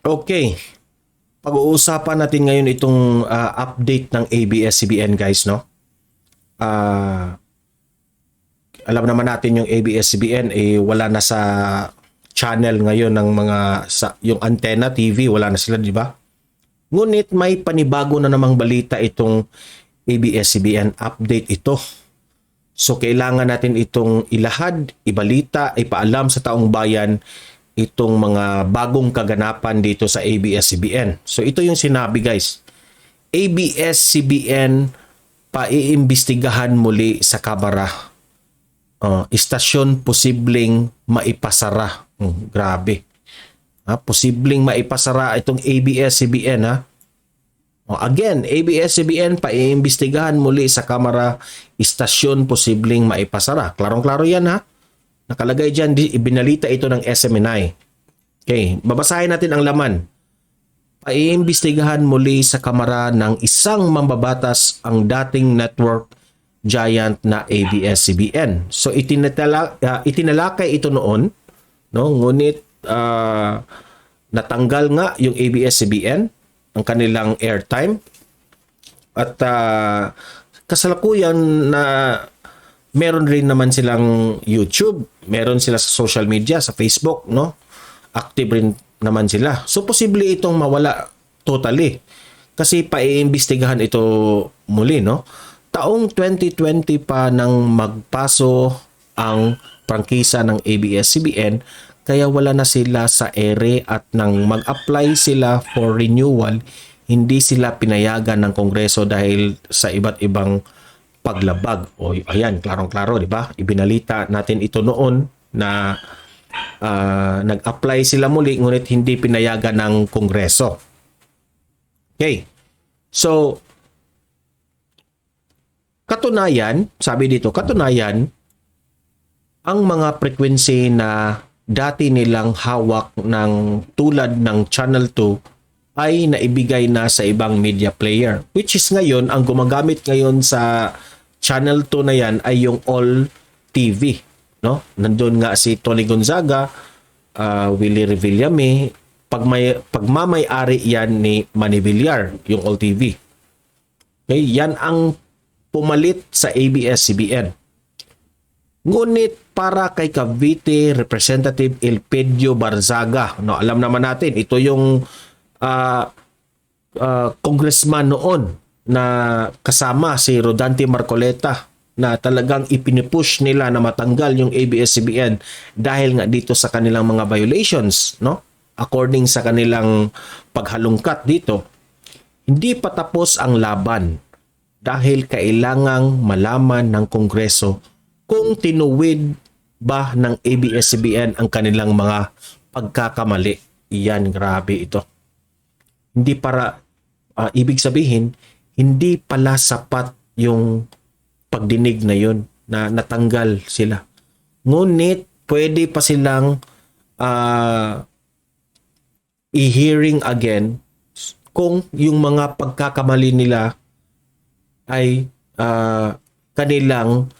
Okay, pag-uusapan natin ngayon itong update ng ABS-CBN guys, no? Ah, alam naman natin yung ABS-CBN wala na sa channel ngayon ng mga yung antenna TV, wala na sila, di ba? Ngunit may panibago na namang balita itong ABS-CBN update ito. So kailangan natin itong ilahad, ibalita, ipaalam sa taong bayan itong mga bagong kaganapan dito sa ABS-CBN. So ito yung sinabi guys. ABS-CBN paiimbestigahan muli sa Kamara. Istasyon posibleng maipasara. Grabe. Posibleng maipasara itong ABS-CBN ha. Again, ABS-CBN paiimbestigahan muli sa Kamara, istasyon posibleng maipasara. Klarong-klaro yan ha. Nakalagay dyan, ibinalita ito ng SMNI. Okay, babasahin natin ang laman. Paiimbestigahan muli sa Kamara ng isang mambabatas ang dating network giant na ABS-CBN. So itinalakay ito noon, no? Ngunit natanggal nga yung ABS-CBN ang kanilang airtime at kasalukuyan na meron rin naman silang YouTube, meron sila sa social media, sa Facebook, no? Active rin naman sila. So posible itong mawala totally kasi paiimbestigahan ito muli, no? Taong 2020 pa nang magpaso ang prangkisa ng ABS-CBN kaya wala na sila sa ere at nang mag-apply sila for renewal, hindi sila pinayagan ng Kongreso dahil sa iba't ibang paglabag. O ayan, klarong-klaro, di ba? Ibinalita natin ito noon na nag-apply sila muli ngunit hindi pinayagan ng Kongreso. Okay. So, katunayan, sabi dito, katunayan, ang mga frequency na dati nilang hawak ng tulad ng Channel 2 ay naibigay na sa ibang media player. Which is ngayon, ang gumagamit ngayon sa Channel 2 na yan ay yung All TV. No? Nandun nga si Tony Gonzaga, Willie Revillame, pagmamay-ari yan ni Manny Villar, yung All TV. Okay? Yan ang pumalit sa ABS-CBN. Ngunit para kay Cavite Representative Elpidio Barzaga, no, alam naman natin, ito yung congressman noon na kasama si Rodante Marcoleta na talagang ipinipush nila na matanggal yung ABS-CBN dahil nga dito sa kanilang mga violations, no? According sa kanilang paghalungkat dito, hindi pa tapos ang laban dahil kailangang malaman ng Kongreso kung tinuwid ba ng ABS-CBN ang kanilang mga pagkakamali. Iyan, grabe ito. Hindi para, ibig sabihin, hindi pala sapat yung pagdinig na yun na natanggal sila. Ngunit, pwede pa silang i-hearing again kung yung mga pagkakamali nila ay kanilang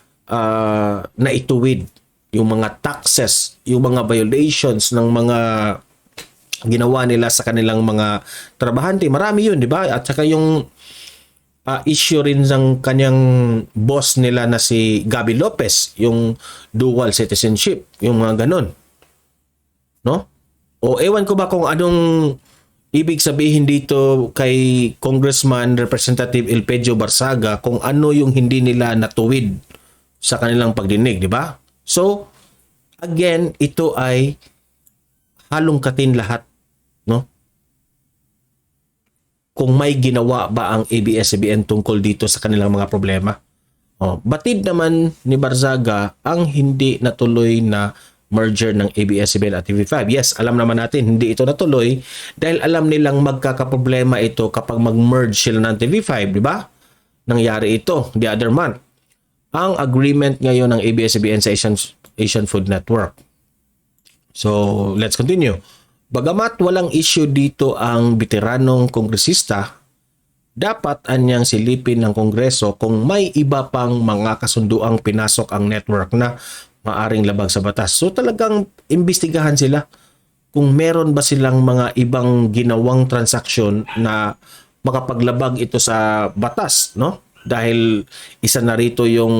naituwid, yung mga taxes, yung mga violations ng mga ginawa nila sa kanilang mga trabahante. Marami yun, di ba? At saka yung issue rin ng kanyang boss nila na si Gaby Lopez, yung dual citizenship, yung mga ganun. No? O ewan ko ba kung anong ibig sabihin dito kay Congressman Representative Elpidio Barzaga kung ano yung hindi nila natuwid sa kanilang pagdinig, di ba? So, again, ito ay halongkatin lahat, no? Kung may ginawa ba ang ABS-CBN tungkol dito sa kanilang mga problema. Batid naman ni Barzaga ang hindi natuloy na merger ng ABS-CBN at TV5. Yes, alam naman natin hindi ito natuloy dahil alam nilang magkakaproblema ito kapag mag-merge sila ng TV5, di ba? Nangyari ito the other month. Ang agreement ngayon ng ABS-CBN sa Asian Food Network. So, let's continue. Bagamat walang issue dito ang veteranong kongresista, dapat anyang silipin ng Kongreso kung may iba pang mga kasunduang pinasok ang network na maaring labag sa batas. So talagang imbestigahan sila kung meron ba silang mga ibang ginawang transaksyon na makapaglabag ito sa batas, no? Dahil isa na rito yung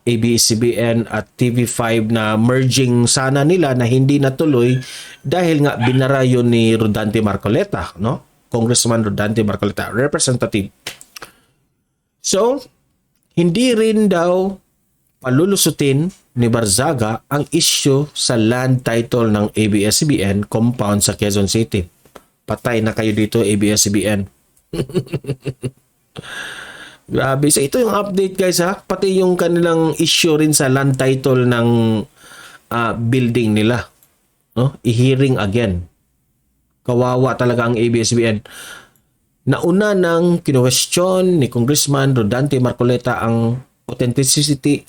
ABS-CBN at TV5 na merging sana nila na hindi natuloy dahil nga binara yun ni Rodante Marcoleta, no? Congressman Rodante Marcoleta, representative. So, hindi rin daw palulusutin ni Barzaga ang issue sa land title ng ABS-CBN compound sa Quezon City. Patay na kayo dito, ABS-CBN. Grabe. So ito yung update guys ha. Pati yung kanilang issue rin sa land title ng building nila. No? I-hearing again. Kawawa talaga ang ABS-CBN. Nauna nang kino-question ni Congressman Rodante Marcoleta ang authenticity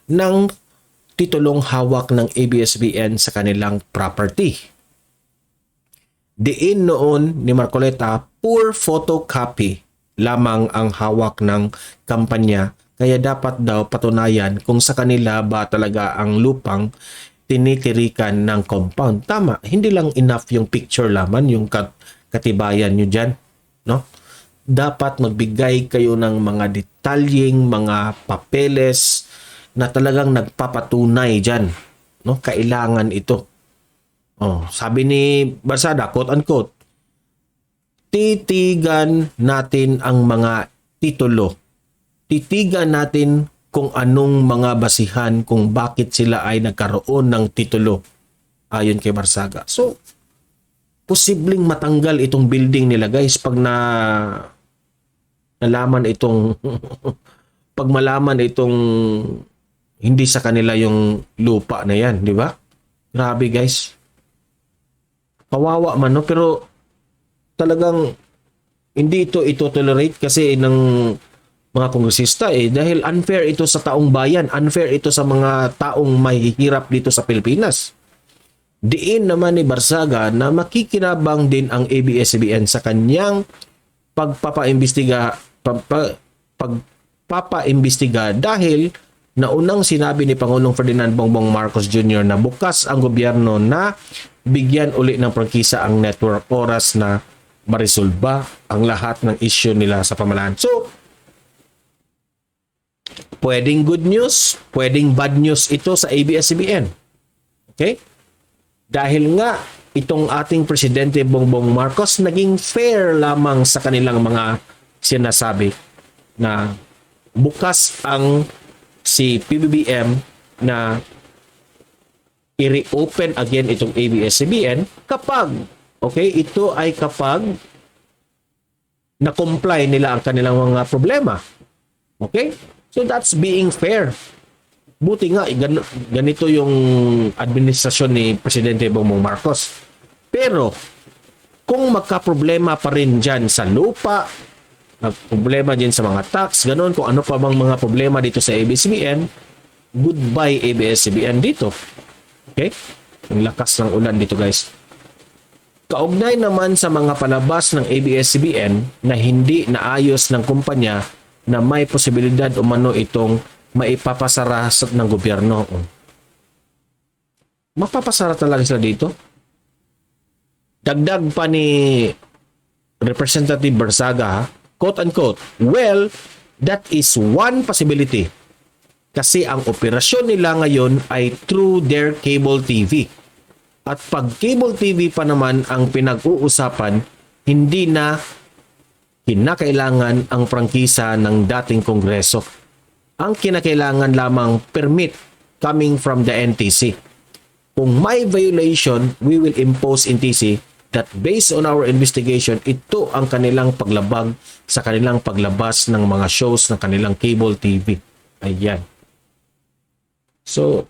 ng titulong hawak ng ABS-CBN sa kanilang property. Diin noon ni Marcoleta, poor photocopy lamang ang hawak ng kampanya, kaya dapat daw patunayan kung sa kanila ba talaga ang lupang tinitirikan ng compound. Tama, hindi lang enough yung picture lamang, yung katibayan nyo dyan, no? Dapat magbigay kayo ng mga detalyeng, mga papeles na talagang nagpapatunay dyan. No? Kailangan ito. Oh, sabi ni Barsada, quote-unquote, titigan natin ang mga titulo. Titigan natin kung anong mga basihan kung bakit sila ay nagkaroon ng titulo. Ayon kay Barzaga. So, posibleng matanggal itong building nila guys pag nalaman itong pag malaman itong hindi sa kanila yung lupa na yan, di ba? Grabe guys. Kawawa man no, pero talagang hindi ito tolerate kasi ng mga kongresista dahil unfair ito sa taong bayan, unfair ito sa mga taong mahihirap dito sa Pilipinas. Diin naman ni Barzaga na makikinabang din ang ABS-CBN sa kanyang pagpapaimbestiga dahil naunang sinabi ni Pangulong Ferdinand Bongbong Marcos Jr. na bukas ang gobyerno na bigyan uli ng prangkisa ang network oras na marisolba ang lahat ng issue nila sa pamahalaan. So, pwedeng good news, pwedeng bad news ito sa ABS-CBN. Okay? Dahil nga itong ating Presidente Bongbong Marcos naging fair lamang sa kanilang mga sinasabi na bukas ang si PBBM na i-reopen again itong ABS-CBN kapag, okay, ito ay kapag na-comply nila ang kanilang mga problema. Okay? So that's being fair. Buti nga, ganito yung administrasyon ni Presidente Bongbong Marcos. Pero, kung magka-problema pa rin dyan sa lupa, problema din sa mga tax, ganun, kung ano pa bang mga problema dito sa ABS-CBN, goodbye ABS-CBN dito. Okay? Ang lakas ng ulan dito guys. Kaugnay naman sa mga palabas ng ABS-CBN na hindi naayos ng kumpanya na may posibilidad umano itong maipapasara ng gobyerno. Mapapasara talaga sila dito. Dagdag pa ni Representative Barzaga, quote-unquote, well, that is one possibility. Kasi ang operasyon nila ngayon ay through their cable TV. At pag cable TV pa naman ang pinag-uusapan, hindi na kinakailangan ang prangkisa ng dating Kongreso. Ang kinakailangan lamang permit coming from the NTC. Kung may violation, we will impose NTC that based on our investigation, ito ang kanilang paglabag sa kanilang paglabas ng mga shows ng kanilang cable TV. Ayan. So,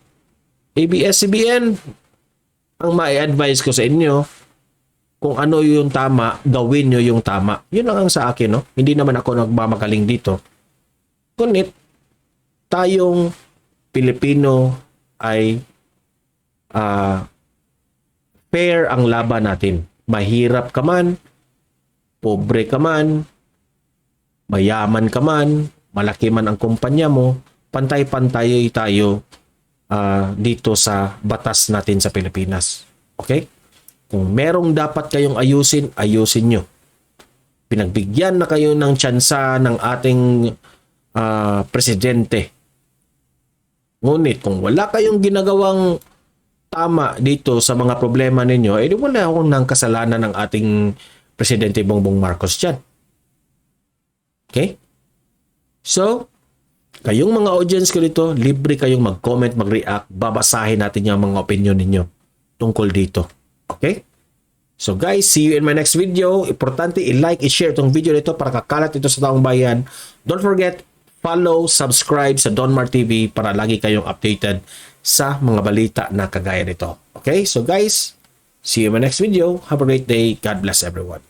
ABS-CBN, ang mai-advise ko sa inyo, kung ano yung tama, gawin nyo yung tama. Yun lang ang sa akin, no? Hindi naman ako nagmamagaling dito. Kunit, tayong Pilipino ay fair ang laban natin. Mahirap ka man, pobre ka man, mayaman ka man, malaki man ang kumpanya mo, pantay-pantay tayo dito sa batas natin sa Pilipinas. Okay? Kung merong dapat kayong ayusin, ayusin nyo. Pinagbigyan na kayo ng tsansa ng ating presidente. Ngunit kung wala kayong ginagawang tama dito sa mga problema ninyo, eh wala akong nang kasalanan ng ating Presidente Bongbong Marcos dyan. Okay? So, kayong mga audience ko dito, libre kayong mag-comment, mag-react, babasahin natin yung mga opinion ninyo tungkol dito. Okay? So guys, see you in my next video. Importante i-like, i-share itong video nito para kakalat ito sa taong bayan. Don't forget, follow, subscribe sa Donmar TV para lagi kayong updated sa mga balita na kagaya nito. Okay? So guys, see you in my next video. Have a great day. God bless everyone.